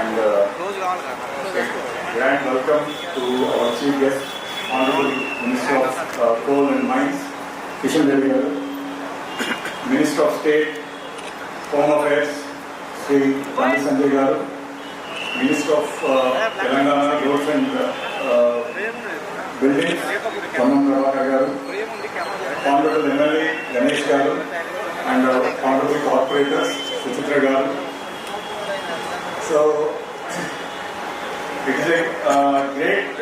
And grand welcome to our chief guest, Honorable Minister of Coal and Mines, Kishan Reddy Garu, Minister of State, Home Affairs, Sri Bandi Sanjay Garu, Minister of Telangana Roads and Buildings, Ponnam Prabhakar Garu, Honorable MLA Ganesh Garu, and Honorable Corporators, Suchitra Garu. So, it is a great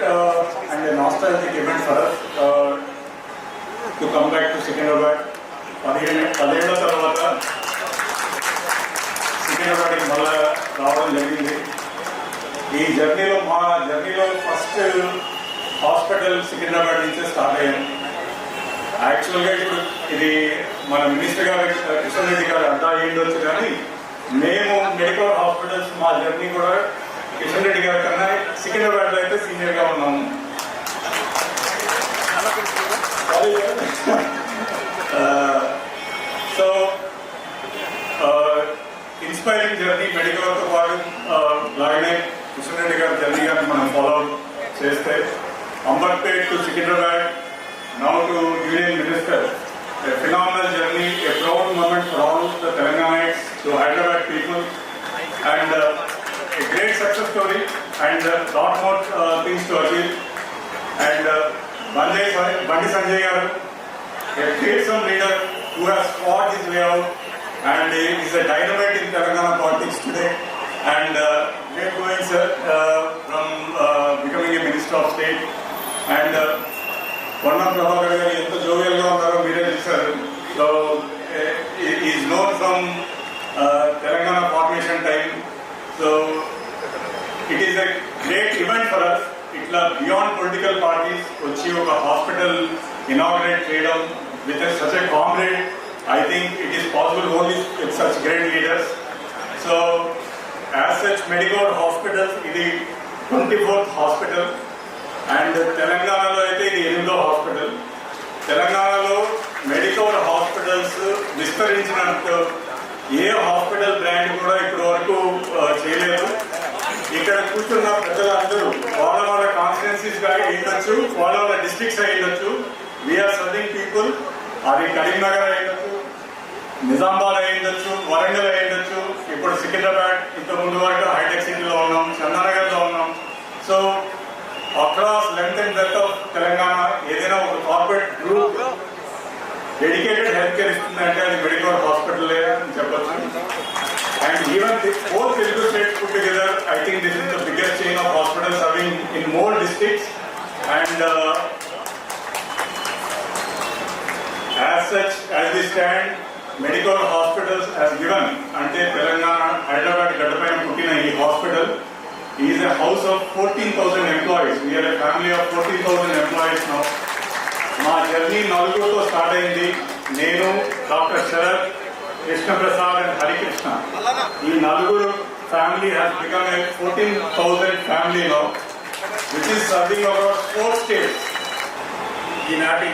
and a nostalgic event for us to come back to Secunderabad. 10 ఏళ్ల తర్వాత సికింద్రాబాద్కి మళ్ళా రావడం జరిగింది. ఈ జర్నీలో first hospital Secunderabad నుంచే start అయ్యాను. యాక్చువల్గా ఇప్పుడు ఇది మన మినిస్టర్ గారు కిషన్ రెడ్డి గారు అడ్డా అయ్యిండొచ్చు, కానీ మేము మెడికల్ హాస్పిటల్స్ మా జర్నీ కూడా కిషన్ రెడ్డి గారి కన్నా సికింద్రాబాద్లో అయితే సీనియర్గా ఉన్నాము. సో ఇన్స్పైరింగ్ జర్నీ మెడికల్తో పాటు లాగానే కిషన్ రెడ్డి గారి జర్నీ గారిని మనం ఫాలో చేస్తే Amberpet to Secunderabad, now to Union Minister, a phenomenal journey, a proud moment for all the Telanganites, to Hyderabad people, and a great success story, and lot more things to achieve. And Bandi Sanjay Garu, a fearsome leader who has fought his way out, and is a dynamite in Telangana politics today. And great going, sir, from becoming a Minister of State. And Ponnam Prabhakar garu ento jovial ga unnaro meere chusaru. So he is known from Telangana formation time. So it is a great event for us. Itla beyond political parties vachi oka hospital inaugurate cheyadam with such a comrade. I think it is possible only with such great leaders. So as such, medical hospitals, ఇది 24th hospital. And తెలంగాణలో అయితే ఇది 8వ hospital. తెలంగాణలో medical hospitals విస్తరించినట్టు ఏ hospital brand కూడా ఇప్పటి వరకు చేయలేదు. ఇక్కడ కూర్చున్న ప్రజలందరూ వాళ్ళ వాళ్ళ కాన్స్టిట్యున్సీస్ అయ్యిండొచ్చు, వాళ్ళ వాళ్ళ డిస్ట్రిక్ట్స్ అయ్యిండొచ్చు. We're serving people. అది కరీంనగర్ అయ్యిండొచ్చు, నిజామాబాద్ అయ్యిండొచ్చు, వరంగల్ అయ్యిండొచ్చు, ఇప్పుడు సికింద్రాబాద్, ఇంతకుముందు వరకు హైటెక్ సిటీలో ఉన్నాం, చందనగర్లో ఉన్నాం. So across length and breadth of Telangana, ఏదైనా ఒక corporate group dedicated health care ఇస్తుందంటే అది మెడికల్ హాస్పిటల్ అని చెప్పచ్చు. And even both Telugu states put together, I think this is the biggest chain of hospitals serving in more districts. And as such, as we stand, medical hospitals has given, ante Telangana Hyderabad గడ్డపైన పుట్టిన ఈ hospital is a house of 14,000 employees. We are a family of 14,000 employees now. మా journey నలుగురితో start అయింది. నేను, doctor Sarath, Krishna Prasad and Harikrishna. ఈ నలుగురు family has become a 14,000 family now, which is serving about 4 states. ఈనాటి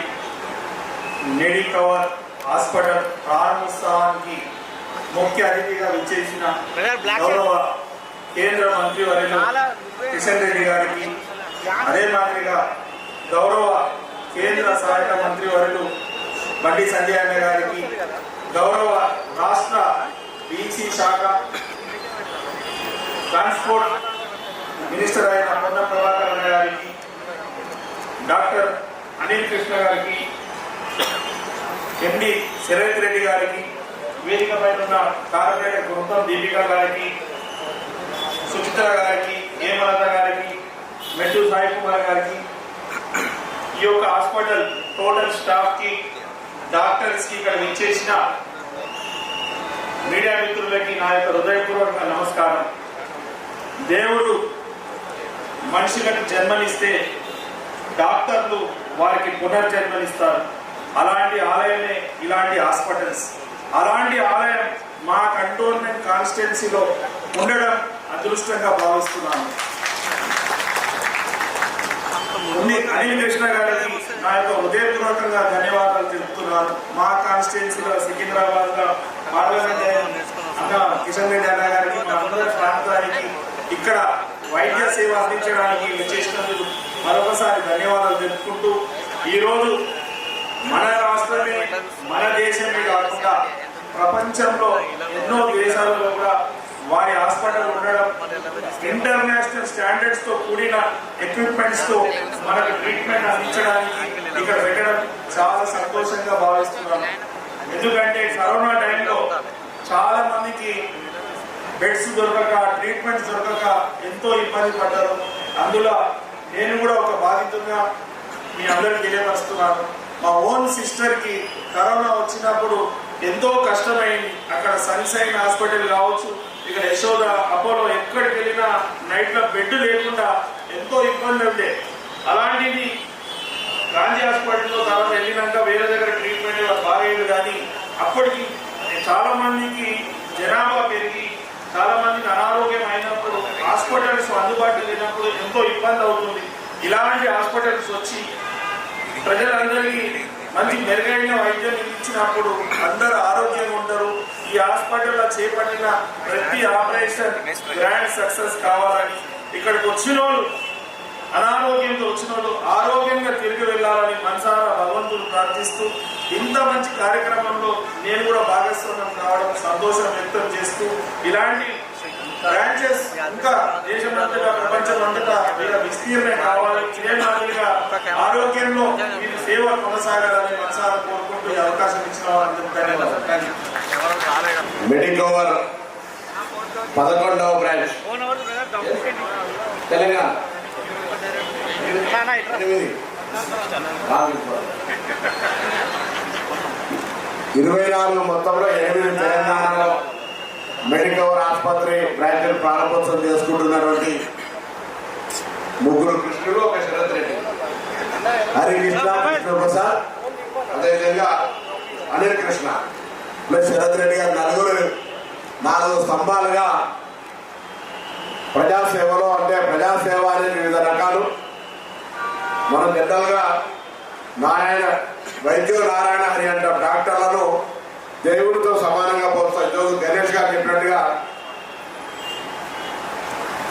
Medicover hospital ప్రారంభోత్సవానికి ముఖ్య అతిథిగా విచ్చేసిన గౌరవ కేంద్ర మంత్రి వర్యులు కిషన్ రెడ్డి గారికి, అదే మాదిరిగా గౌరవ కేంద్ర సహాయక మంత్రి వర్యులు బండి సంజయ్ అన్న గారికి, గౌరవ రాష్ట్ర బీసీ శాఖ ట్రాన్స్పోర్ట్ మినిస్టర్ అయిన పొన్నం ప్రభాకర్ అన్న గారికి, డాక్టర్ అనిల్ కృష్ణ గారికి, ఎండి శరత్ రెడ్డి గారికి, వేదిక పైన ఉన్న కార్పొరేటర్ బృందం దీపిక గారికి, సుచిత్ర గారికి, హేమలత గారికి, మెట్టు సాయి కుమార్ గారికి, ఈ యొక్క హాస్పిటల్ టోటల్ స్టాఫ్ కి, డాక్టర్స్ కి, ఇక్కడ విచ్చేసిన మీడియా మిత్రులకి నా యొక్క హృదయపూర్వక నమస్కారం. దేవుడు మనుషులకు జన్మనిస్తే డాక్టర్లు వారికి పునర్జన్మనిస్తారు. అలాంటి ఆలయమే ఇలాంటి హాస్పిటల్స్. అలాంటి ఆలయం మా కంటోన్మెంట్ కాన్స్టిట్యున్సీలో ఉండడం అదృష్టంగా భావిస్తున్నాను. అనిల్ కృష్ణ గారికి నా యొక్క హృదయపూర్వకంగా ధన్యవాదాలు తెలుపుతున్నాను. మా కాన్స్టిట్యున్సీలో సికింద్రాబాద్ లో పార్లమెంట్ అన్న కిషన్ రెడ్డి అన్న గారికి, మా అందరి ప్రాంతానికి ఇక్కడ వైద్య సేవ అందించడానికి విచ్చేసినందుకు మరొకసారి ధన్యవాదాలు తెలుపుకుంటూ, ఈరోజు మన రాష్ట్రమే మన దేశమే కాకుండా ప్రపంచంలో ఎన్నో దేశాలలో కూడా వారి హాస్పిటల్ ఉండడం, ఇంటర్నేషనల్ స్టాండర్డ్స్ తో కూడిన ఎక్విప్మెంట్స్ తో మనకు ట్రీట్మెంట్ అందించడానికి ఇక్కడ పెట్టడం చాలా సంతోషంగా భావిస్తున్నాను. ఎందుకంటే కరోనా టైంలో చాలా మందికి బెడ్స్ దొరకక, ట్రీట్మెంట్స్ దొరకక ఎంతో ఇబ్బంది పడ్డారు. అందులో నేను కూడా ఒక బాధితుడిగా మీ అందరికి తెలియపరుస్తున్నాను. మా ఓన్ సిస్టర్ కి కరోనా వచ్చినప్పుడు ఎంతో కష్టమైంది. అక్కడ సన్షైన్ హాస్పిటల్ కావచ్చు, ఇక్కడ యశోద, అపోలో ఎక్కడికి వెళ్ళినా నైట్ లో బెడ్ లేకుండా ఎంతో ఇబ్బంది ఉండే. అలాంటిది గాంధీ హాస్పిటల్లో తర్వాత వెళ్ళినాక వేరే దగ్గర ట్రీట్మెంట్ బాగేది. కానీ అప్పటికి చాలా మందికి జనాభా పెరిగి చాలా మందికి అనారోగ్యం అయినప్పుడు హాస్పిటల్స్ అందుబాటులో లేనప్పుడు ఎంతో ఇబ్బంది అవుతుంది. ఇలాంటి హాస్పిటల్స్ వచ్చి ప్రజలందరికీ మంచి మెరుగైన వైద్యం ఇచ్చినప్పుడు అందరూ ఆరోగ్యంగా ఉంటారు. ఈ హాస్పిటల్లో చేపట్టిన ప్రతి ఆపరేషన్ గ్రాండ్ సక్సెస్ కావాలని, ఇక్కడికి వచ్చిన వాళ్ళు అనారోగ్యంతో వచ్చిన వాళ్ళు ఆరోగ్యంగా తిరిగి వెళ్ళాలని మనసారా భగవంతుడు ప్రార్థిస్తూ, ఇంత మంచి కార్యక్రమంలో నేను కూడా భాగస్వామ్యం కావడం సంతోషం వ్యక్తం చేస్తూ, ఇలాంటి బ్రాంచెస్ ఇంకా దేశమంతటా ప్రపంచమంతటా విస్తీర్ణం కావాలి. ఇదే మాదిరిగా ఆరోగ్యంలో వీరి సేవ కొనసాగాలని మనసారా కోరుకుంటూ ఈ అవకాశం ఇచ్చిన వాళ్ళందరికీ ధన్యవాదాలు. మెడికవర్ 11వ బ్రాంచ్ తెలంగాణ 24 మొత్తంలో 8 తెలంగాణలో మెడికవర్ ఆసుపత్రి బ్రాంచ్లు ప్రారంభోత్సవం చేసుకుంటున్నటువంటి ముగ్గురు కృష్ణులు, ఒక శరత్ రెడ్డి, హరికృష్ణ, కృష్ణ ప్రసాద్, అదేవిధంగా అనిల్ కృష్ణ ప్లస్ శరత్ రెడ్డి గారు నాలుగు స్తంభాలుగా ప్రజాసేవలో, అంటే ప్రజాసేవ అనేది వివిధ రకాలు. మనం జనరల్గా వైద్యు నారాయణ హరి అంటాం. డాక్టర్లను దేవుడితో సమానంగా పోస్తాం. ఈరోజు గణేష్ గారు చెప్పినట్టుగా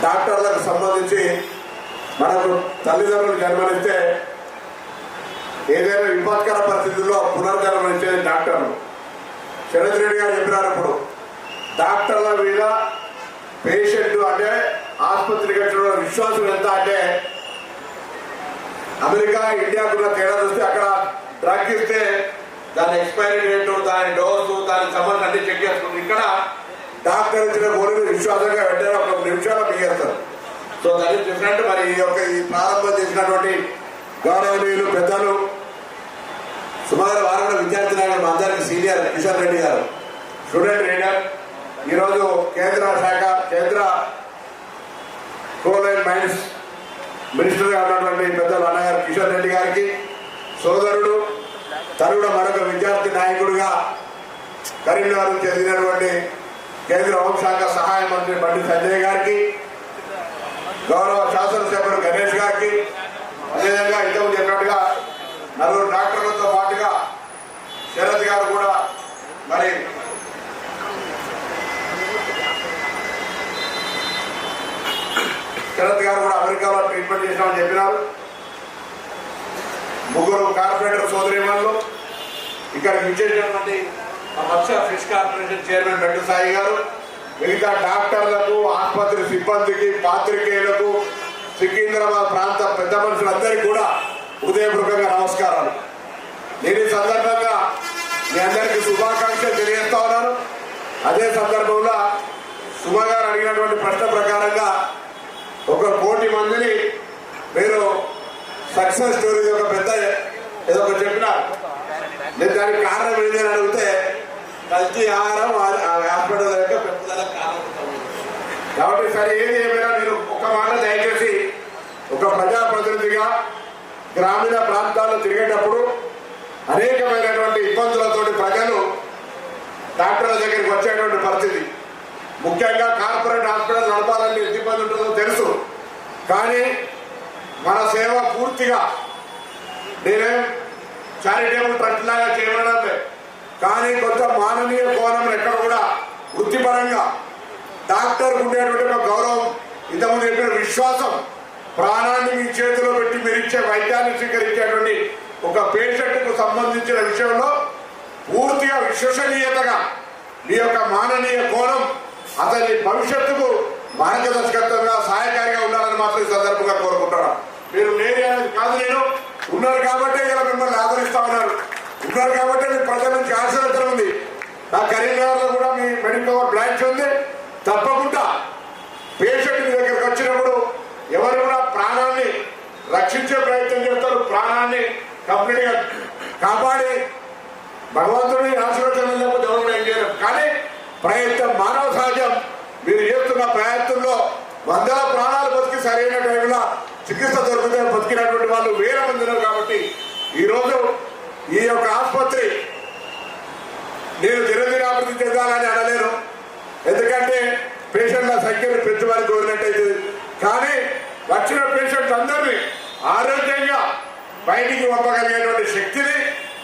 డాక్టర్లకు సంబంధించి మనకు తల్లిదండ్రులు జన్మనిస్తే ఏదైనా విపత్కర పరిస్థితుల్లో పునర్జన్మనిచ్చేది డాక్టర్లు. శరత్ రెడ్డి గారు చెప్పినారు, ఇప్పుడు డాక్టర్ల మీద పేషెంట్ అంటే ఆసుపత్రికి వచ్చిన విశ్వాసం ఎంత అంటే, అమెరికా ఇండియాకున్న తేడా చూస్తే అక్కడ డ్రగ్ ఇస్తే దాని ఎక్స్పైరీ డేటు, దాని డోసు, దానికి సంబంధం అన్ని చెక్ చేసుకుంటారు. ఇక్కడ డాక్టర్ ఇచ్చిన గోళీలు విశ్వాసంగా వెంటనే 1 నిమిషాలు మిగేస్తారు. సో దాని డిఫరెంట్. మరి ఈ ప్రారంభం చేసినటువంటి గౌరవనీయులు పెద్దలు, సుమారు వారంలో విద్యార్థి నాయకులు, మా అందరికి సీనియర్ కిషన్ రెడ్డి గారు, స్టూడెంట్ లీడర్, ఈరోజు కేంద్ర కోల్ అండ్ మైన్స్ మినిస్టర్గా ఉన్నటువంటి పెద్దలు అన్నగారు కిషన్ రెడ్డి గారికి, సోదరుడు తను కూడా మరొక విద్యార్థి నాయకుడిగా కరీంనగర్ చెందినటువంటి కేంద్ర హోంశాఖ సహాయ మంత్రి బండి సంజయ్ గారికి, గౌరవ శాసనసభ్యుడు గణేష్ గారికి, అదేవిధంగా ఇంతకు చెప్పినట్టుగా 4 డాక్టర్లతో పాటుగా శరత్ గారు కూడా మరి అమెరికాలో ట్రీట్మెంట్ చేసినామని చెప్పినారు. ముగ్గురు కార్పొరేటర్ సోదరిమణులు, ఇక్కడ విచ్చేసినటువంటి మత్స్య ఫిష్ కార్పొరేషన్ చైర్మన్ బెట్టు సాయి గారు, మిగతా డాక్టర్లకు, ఆసుపత్రి సిబ్బందికి, పాత్రికేయులకు, సికింద్రాబాద్ ప్రాంత పెద్ద మనుషులందరికీ కూడా హృదయపూర్వకంగా నమస్కారాలు. నేను ఈ సందర్భంగా మీ అందరికీ శుభాకాంక్షలు తెలియజేస్తా ఉన్నాను. అదే సందర్భంలో సుమ గారు అడిగినటువంటి ప్రశ్న ప్రకారంగా 1 కోటి మందిని మీరు సక్సెస్ స్టోరీ ఒక పెద్ద ఏదో ఒకటి చెప్పినారు. నేను దానికి కారణం ఏంటని అడిగితే కల్తీ ఆహారం హాస్పిటల్ కాబట్టి సరే ఏది ఏమైనా మీరు ఒక మాట దయచేసి ఒక ప్రజాప్రతినిధిగా గ్రామీణ ప్రాంతాల్లో తిరిగేటప్పుడు అనేకమైనటువంటి ఇబ్బందులతోటి ప్రజలు డాక్టర్ల దగ్గరికి వచ్చేటువంటి పరిస్థితి. ముఖ్యంగా కార్పొరేట్ హాస్పిటల్ నడపాలని ఎంత ఇబ్బంది ఉంటుందో తెలుసు. కానీ మన సేవ పూర్తిగా నేనేం చారిటబుల్ ట్రస్ట్ లాగా చేయడం లేదు. కానీ కొంత మానవీయ కోణం ఎక్కడ కూడా వృత్తిపరంగా డాక్టర్కు ఉండేటువంటి ఒక గౌరవం, ఇంతకుముందు చెప్పిన విశ్వాసం, ప్రాణాన్ని మీ చేతిలో పెట్టి మీరు ఇచ్చే వైద్యాన్ని స్వీకరించేటువంటి ఒక పేషెంట్కు సంబంధించిన విషయంలో పూర్తిగా విశ్వసనీయతగా మీ యొక్క మాననీయ కోణం అతని భవిష్యత్తుకు మార్గదర్శకత్వంగా సహాయకారిగా ఉండాలని మాత్రం ఈ సందర్భంగా కోరుకుంటున్నాను. మీరు లేని అనేది కాదు, నేను ఉన్నారు కాబట్టే ఇలా మిమ్మల్ని ఆదరిస్తా ఉన్నారు. ఉన్నారు కాబట్టి మీ ప్రజల నుంచి ఆశీర్వదం ఉంది. నా కరీంనగర్లో కూడా మీ మెడికల్ బ్రాంచ్ ఉంది. తప్పకుండా పేషెంట్ మీ దగ్గరికి వచ్చినప్పుడు ఎవరు కూడా ప్రాణాన్ని రక్షించే ప్రయత్నం చేస్తారు. ప్రాణాన్ని కంప్లీట్గా కాపాడి భగవంతుని ఆశీర్వచనం లేకపోతే ఎవరు ఏం చేయరు. కానీ ప్రయత్నం మానవ సహజం. మీరు చేస్తున్న ప్రయత్నంలో వందల ప్రాణాలు బతికి సరైన టైంలో చికిత్స దొరికితే బతికినటువంటి వాళ్ళు వేల మంది ఉన్నారు. కాబట్టి ఈరోజు ఈ యొక్క ఆసుపత్రి నేను దినదినాభివృద్ధి చెందాలని అనలేను. ఎందుకంటే పేషెంట్ల సంఖ్యను పెంచమని కోరినట్టయితే, కానీ వచ్చిన పేషెంట్స్ అందరినీ ఆరోగ్యంగా బయటికి పంపగలిగేటువంటి శక్తిని,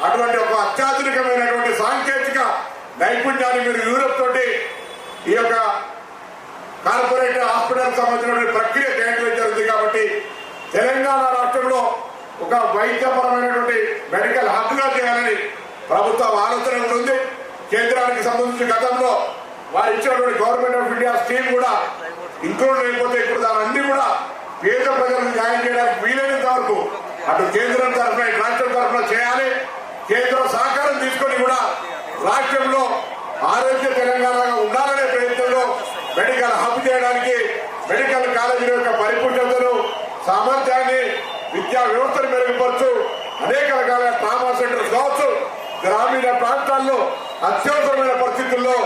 అటువంటి ఒక అత్యాధునికమైనటువంటి సాంకేతిక నైపుణ్యాన్ని మీరు యూరోప్ తోటి ఈ యొక్క కార్పొరేట్ హాస్పిటల్ సంబంధించిన ప్రక్రియ చేయడం జరుగుతుంది. కాబట్టి తెలంగాణ రాష్ట్రంలో ఒక వైద్యపరమైనటువంటి మెడికల్ హబ్గా చేయాలని ప్రభుత్వం ఆలోచన ఉంది. కేంద్రానికి సంబంధించి గతంలో వారు ఇచ్చినటువంటి గవర్నమెంట్ ఆఫ్ ఇండియా స్కీమ్ కూడా ఇంక్లూడ్ అయిపోతే ఇప్పుడు దాన్ని కూడా పేద ప్రజలకు న్యాయం చేయడానికి వీలైనంత వరకు అటు కేంద్రం తరఫున ఇటు రాష్ట్రం తరఫున చేయాలి. కేంద్రం సహకారం తీసుకొని కూడా రాష్ట్రంలో ఆరోగ్య తెలంగాణగా ఉండాలనే ప్రయత్నంలో మెడికల్ హబ్ చేయడానికి మెడికల్ కాలేజీల యొక్క పరిపూర్ణతను, సామర్థ్యాన్ని, విద్యా వ్యవస్థను మెరుగుపరుచు అనేక రకాల ట్రామా సెంటర్స్ కావచ్చు, గ్రామీణ ప్రాంతాల్లో అత్యవసరమైన పరిస్థితుల్లో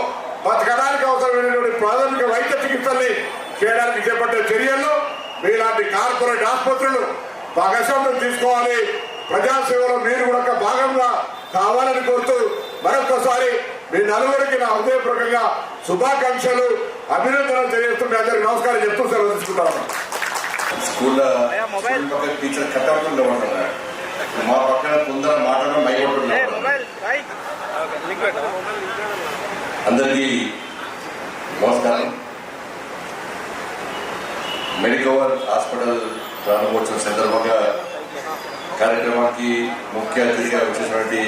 బతకడానికి అవసరమైనటువంటి ప్రాథమిక వైద్య చికిత్సల్ని చేయడానికి చేపట్టే చర్యల్లో మీలాంటి కార్పొరేట్ ఆసుపత్రులు భాగస్వామ్యం తీసుకోవాలి. ప్రజాసేవలో మీరు కూడా ఒక భాగంగా కావాలని కోరుతూ మరొకసారి మీ నలుగురికి నా హృదయపూర్వకంగా శుభాకాంక్షలు, అభినందనలు తెలియజేస్తూ మీ అందరికి నమస్కారం చెప్తూ సెలవు తీసుకుంటాను. స్కూల్లో టీచర్ కట్టకుండా ఉంటున్నారు, మా పక్కన కొందరు మాట్లాడడం మైకొట్టున్నారు. అందరికీ నమస్కారం. మెడికవర్ హాస్పిటల్ ప్రారంభోత్సవం సందర్భంగా కార్యక్రమానికి ముఖ్య అతిథిగా వచ్చేటువంటి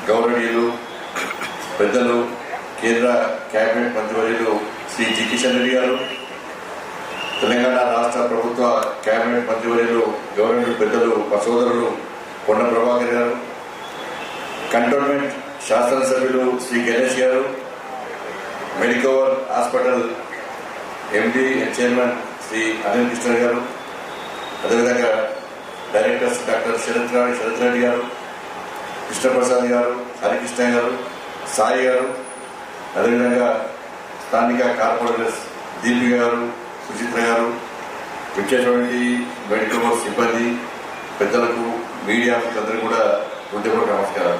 గౌరవనీయులు పెద్దలు కేంద్ర కేబినెట్ మంత్రివర్యులు శ్రీ జి కిషన్ రెడ్డి గారు, తెలంగాణ రాష్ట్ర ప్రభుత్వ కేబినెట్ మంత్రివర్యులు గౌరవనీయులు పెద్దలు మా సోదరులు కొండ ప్రభాకర్ గారు, కంటోన్మెంట్ శాసనసభ్యులు శ్రీ గణేష్ గారు, Medicover hospital MD chairman Shri Anil Krishna గారు, అదేవిధంగా డైరెక్టర్స్ డాక్టర్ శరత్ రెడ్డి గారు, కృష్ణప్రసాద్ గారు, హరికృష్ణ గారు, సాయి గారు, అదేవిధంగా స్థానిక కార్పొరేటర్స్ దీపిక గారు, సుచిత్ర గారు, వచ్చేటువంటి మెడికల్ సిబ్బంది, పెద్దలకు, మీడియా అందరూ కూడా హృదయపూర్వక నమస్కారం.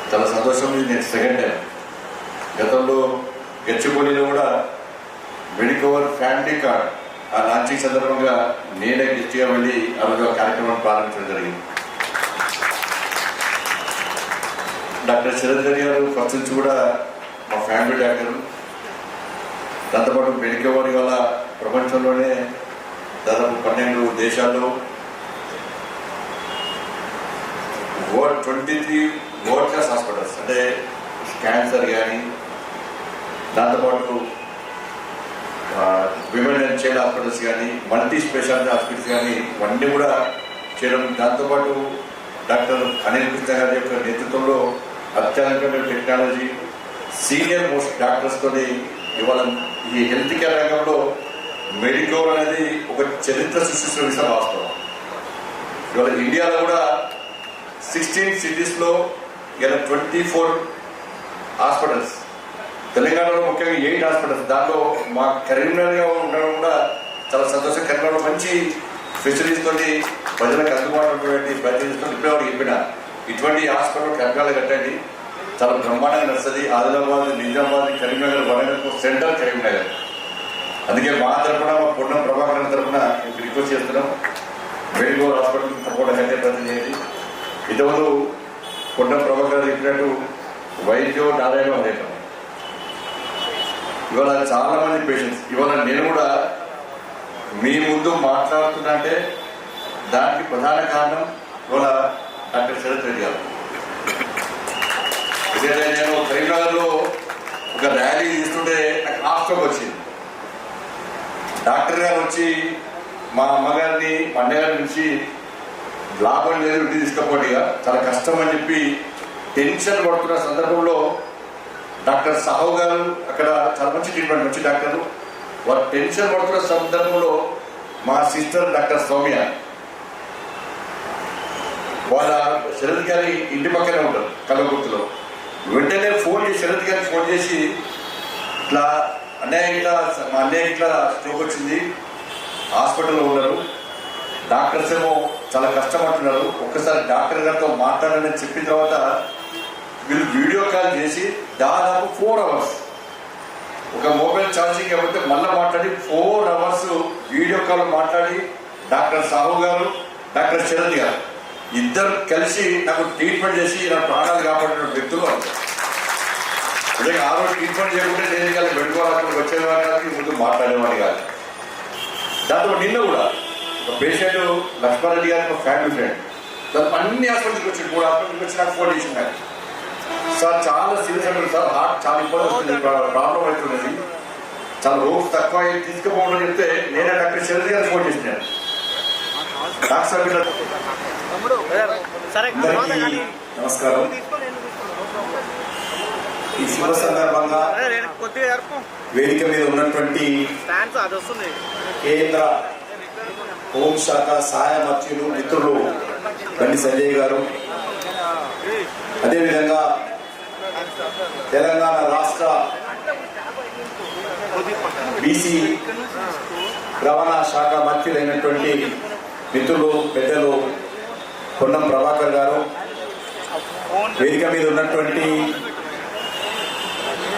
చాలా సంతోషం. ఇది నేను సెకండ్ టైం. గతంలో గచ్చిబౌలిలో కూడా మెడికవర్ ఫ్యామిలీ కార్డ్ ఆ లాంచింగ్ సందర్భంగా నేనే గెస్ట్గా వెళ్ళి ఆ రోజు ఆ కార్యక్రమాన్ని ప్రారంభించడం జరిగింది. డాక్టర్ శరత్ రెడ్డి గారు ఫస్ట్ నుంచి కూడా మా ఫ్యామిలీ డాక్టర్. దాంతోపాటు మెడికవర్ వల్ల ప్రపంచంలోనే దాదాపు 12 దేశాల్లో 23 వరల్డ్ క్లాస్ హాస్పిటల్స్, అంటే క్యాన్సర్ కానీ, దాంతోపాటు విమెన్ అండ్ చైల్డ్ హాస్పిటల్స్ కానీ, మల్టీ స్పెషాలిటీ హాస్పిటల్స్ కానీ ఇవన్నీ కూడా చేయడం. దాంతోపాటు డాక్టర్ అనిల్ కృష్ణ గారి యొక్క నేతృత్వంలో అత్యాధునికమైన టెక్నాలజీ, సీనియర్ మోస్ట్ డాక్టర్స్తో ఇవాళ ఈ హెల్త్ కేర్ రంగంలో మెడికవర్ అనేది ఒక చరిత్ర సృష్టిస్తున్న విషయం వాస్తవం. ఇవాళ ఇండియాలో కూడా 16 సిటీస్లో ఇలా 24 హాస్పిటల్స్ తెలంగాణలో ముఖ్యంగా 8 హాస్పిటల్స్, దాంట్లో మా కరీంనగర్గా ఉండడం కూడా చాలా సంతోషం. కరీంనగర్లో మంచి ఫెసిలిటీస్ తోటి ప్రజలకు అందుబాటులో ప్రయత్నిస్తూ ఇప్పటివరకు చెప్పిన ఇటువంటి హాస్పిటల్ కరీంనగర్ కట్టండి, చాలా బ్రహ్మాండంగా నడుస్తుంది. ఆదిలాబాద్, నిజామాబాద్, కరీంనగర్, వరంగల్ సెంట్రల్ కరీంనగర్. అందుకే మా తరఫున, మా పొన్నం ప్రభాకర్ తరఫున రిక్వెస్ట్ చేస్తున్నాం, మెడికల్ హాస్పిటల్ తప్పకుండా కట్టే ప్రయత్నం చేయండి. ఇంతకుముందు పొన్నం ప్రభాకర్ చెప్పినట్టు వైద్యో నారాయణ అనేకం. ఇవాళ చాలా మంది పేషెంట్స్, ఇవాళ నేను కూడా మీ ముందు మాట్లాడుతున్నా అంటే దానికి ప్రధాన కారణం ఇవాళ డాక్టర్ శరత్ రెడ్డి గారు. ఇదే నేను కరీంనగర్లో ఒక ర్యాలీ తీసుకుంటే నాకు హాస్టల్కి వచ్చింది. డాక్టర్ గారు వచ్చి మా అమ్మగారిని, మా అన్నగారి నుంచి లాభం లేదు, ఇంటికి తీసుకపోయిగా చాలా కష్టం అని చెప్పి టెన్షన్ పడుతున్న సందర్భంలో డాక్టర్ సాహు గారు అక్కడ చాలా మంచి ట్రీట్మెంట్, మంచి డాక్టర్లు, వారు టెన్షన్ పడుతున్న సందర్భంలో మా సిస్టర్ డాక్టర్ సౌమ్య, వాళ్ళ శరత్ గారి ఇంటి పక్కనే ఉంటారు కల్లకుర్తిలో, వెంటనే శరత్ గారికి ఫోన్ చేసి ఇట్లా మా అన్నయ్య ఇట్లా స్ట్రోక్ వచ్చింది, హాస్పిటల్లో ఉన్నారు, డాక్టర్స్ ఏమో చాలా కష్టపడుతున్నారు, ఒక్కసారి డాక్టర్ గారితో మాట్లాడాలని చెప్పిన తర్వాత వీళ్ళు వీడియో కాల్ చేసి దాదాపు 4 hours ఒక మొబైల్ ఛార్జింగ్ కాబట్టి మళ్ళీ మాట్లాడి 4 hours వీడియో కాల్ మాట్లాడి డాక్టర్ సాహు గారు, డాక్టర్ శరత్ గారు ఇద్దరు కలిసి నాకు ట్రీట్మెంట్ చేసి నా ప్రాణాలు కాపాడిన వ్యక్తులు అంటారు. అదే ఆ రోజు ట్రీట్మెంట్ చేయకుంటే నేను కానీ మెడికల్ వచ్చేవాడికి ముందు మాట్లాడేవాడిని కాదు. దాంతో నిన్న కూడా ఒక పేషెంట్ లక్ష్మారెడ్డి గారి ఒక ఫ్యామిలీ ఫ్రెండ్, దాంతో అన్ని హాస్పిటల్కి వచ్చి 3 హాస్పిటల్కి వచ్చి నాకు ఫోన్ చేసింది. సార్ చాలా సీరియస్ అవుతుంది సార్, హార్ట్ చాలా ఇబ్బంది అవుతుంది, ప్రాబ్లం అవుతున్నది, చాలా రోజు తక్కువ తీసుకుపోవడం చెప్తే నేనే డాక్టర్ శరత్ గారికి ఫోన్ చేసినాను. నమస్కారం. ఈ శుభ సందర్భంగా వేదిక మీద ఉన్నటువంటి కేంద్ర హోంశాఖ సహాయ మంత్రులు మిత్రులు బండి సంజయ్ గారు, అదేవిధంగా తెలంగాణ రాష్ట్ర బీసీ రవాణా శాఖ మంత్రులైనటువంటి మిత్రులు పెద్దలు పొన్నం ప్రభాకర్ గారు, వేదిక మీద ఉన్నటువంటి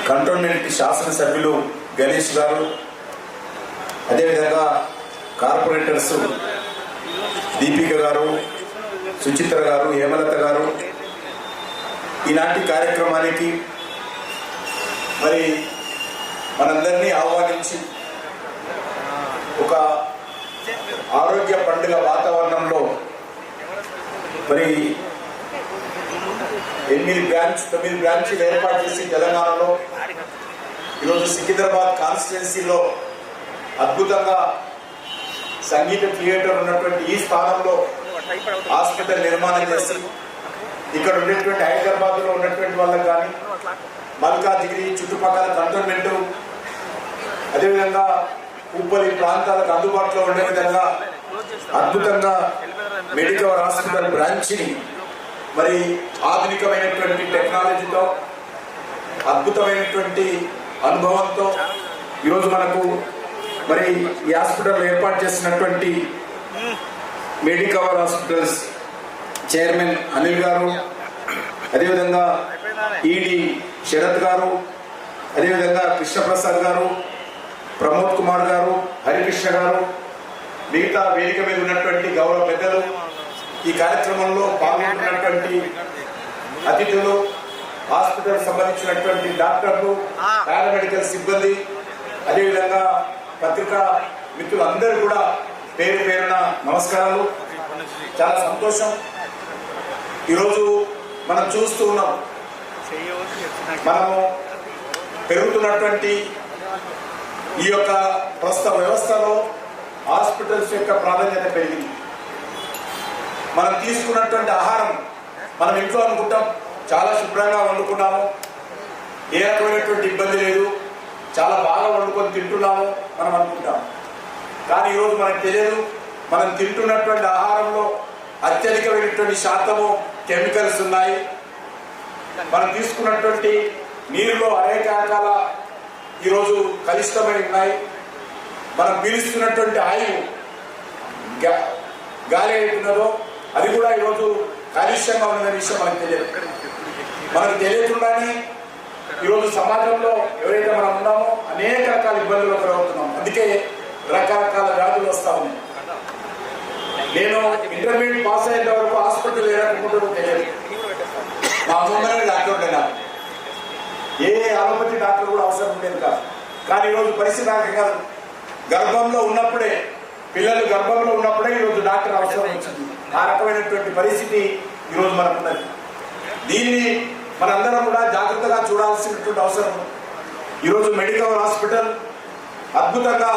కంటోన్మెంట్ శాసనసభ్యులు గణేష్ గారు, అదేవిధంగా కార్పొరేటర్స్ దీపిక గారు, సుచిత్ర గారు, హేమలత గారు, ఈనాటి కార్యక్రమానికి మరి మనందరినీ ఆహ్వానించి ఒక ఆరోగ్య పండుగ వాతావరణంలో మరి 9 బ్రాంచ్లు ఏర్పాటు చేసి తెలంగాణలో ఈరోజు సికింద్రాబాద్ కాన్స్టిట్యున్సీలో అద్భుతంగా సంగీత థియేటర్ ఉన్నటువంటి ఈ స్థానంలో హాస్పిటల్ నిర్మాణం చేసి ఇక్కడ ఉండేటువంటి హైదరాబాద్లో ఉన్నటువంటి వాళ్ళకి కానీ మల్కాజిగిరి చుట్టుపక్కల కంటోన్మెంట్, అదేవిధంగా ఉప్పలి ప్రాంతాలకు అందుబాటులో ఉండే విధంగా అద్భుతంగా మెడికల్ హాస్పిటల్ బ్రాంచ్ని మరి ఆధునికమైనటువంటి టెక్నాలజీతో, అద్భుతమైనటువంటి అనుభవంతో ఈరోజు మనకు మరి ఈ హాస్పిటల్ ఏర్పాటు చేసినటువంటి మెడికవర్ హాస్పిటల్స్ చైర్మన్ అనిల్ గారు, అదేవిధంగా ఈడీ శరత్ గారు, అదేవిధంగా కృష్ణప్రసాద్ గారు, ప్రమోద్ కుమార్ గారు, హరికృష్ణ గారు, మిగతా వేదిక మీద ఉన్నటువంటి గౌరవ పెద్దలు, ఈ కార్యక్రమంలో పాల్గొంటున్నటువంటి అతిథులు, హాస్పిటల్ సంబంధించినటువంటి డాక్టర్లు, పారామెడికల్ సిబ్బంది, అదేవిధంగా పత్రికా మిత్రులందరూ కూడా పేరు పేరున నమస్కారాలు. చాలా సంతోషం. ఈరోజు మనం చూస్తూ ఉన్నాం, మనము పెరుగుతున్నటువంటి ఈ యొక్క ప్రస్తుత వ్యవస్థలో హాస్పిటల్స్ యొక్క ప్రాధాన్యత పెరిగింది. మనం తీసుకున్నటువంటి ఆహారం మనం ఇంట్లో అనుకుంటాం చాలా శుభ్రంగా వండుకున్నాము, ఏ రకమైనటువంటి ఇబ్బంది లేదు, చాలా బాగా వండుకొని తింటున్నాము మనం అనుకుంటాం. కానీ ఈరోజు మనకు తెలియదు, మనం తింటున్నటువంటి ఆహారంలో అత్యధికమైనటువంటి శాతము కెమికల్స్ ఉన్నాయి. మనం తీసుకున్నటువంటి నీరులో అనేక రకాల ఈరోజు కలుషితమై ఉన్నాయి. మనం పీలుస్తున్నటువంటి ఆయువు గాలి అవుతున్నదో అది కూడా ఈరోజు కాలుష్యంగా ఉన్న విషయం మనకు తెలియదు. మనకు తెలియకుండానే ఈరోజు సమాజంలో ఎవరైతే మనం ఉన్నామో అనేక రకాల ఇబ్బందులు ఎదురవుతున్నాం. అందుకే రకరకాల వ్యాధులు వస్తా ఉన్నాయి. నేను ఇంటర్మీడియట్ పాస్ అయ్యేంత వరకు హాస్పిటల్ ఏరకుంటుందో తెలియదు. మా అమ్మమ్మనే డాక్టర్ ఉండేనా, ఏ అలోపతి డాక్టర్ కూడా అవసరం ఉండేది కాదు. కానీ ఈరోజు పరిస్థితి నాకు కాదు. గర్భంలో ఉన్నప్పుడే, పిల్లలు గర్భంలో ఉన్నప్పుడే ఈరోజు డాక్టర్ అవసరం వచ్చింది. ఆ రకమైనటువంటి పరిస్థితి ఈరోజు మనకు ఉన్నది. దీన్ని మనందరం కూడా జాగ్రత్తగా చూడాల్సినటువంటి అవసరం. ఈరోజు మెడికల్ హాస్పిటల్ అద్భుతంగా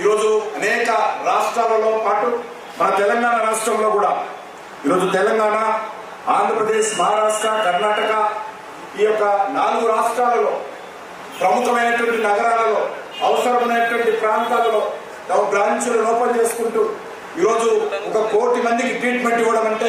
ఈరోజు అనేక రాష్ట్రాలలో పాటు మన తెలంగాణ రాష్ట్రంలో కూడా ఈరోజు తెలంగాణ, ఆంధ్రప్రదేశ్, మహారాష్ట్ర, కర్ణాటక ఈ యొక్క 4 రాష్ట్రాలలో ప్రముఖమైనటువంటి నగరాలలో అవసరమైనటువంటి ప్రాంతాలలో బ్రాంచ్లను ఓపెన్ చేసుకుంటూ ఈరోజు 1 కోటి మందికి ట్రీట్మెంట్ ఇవ్వడం అంటే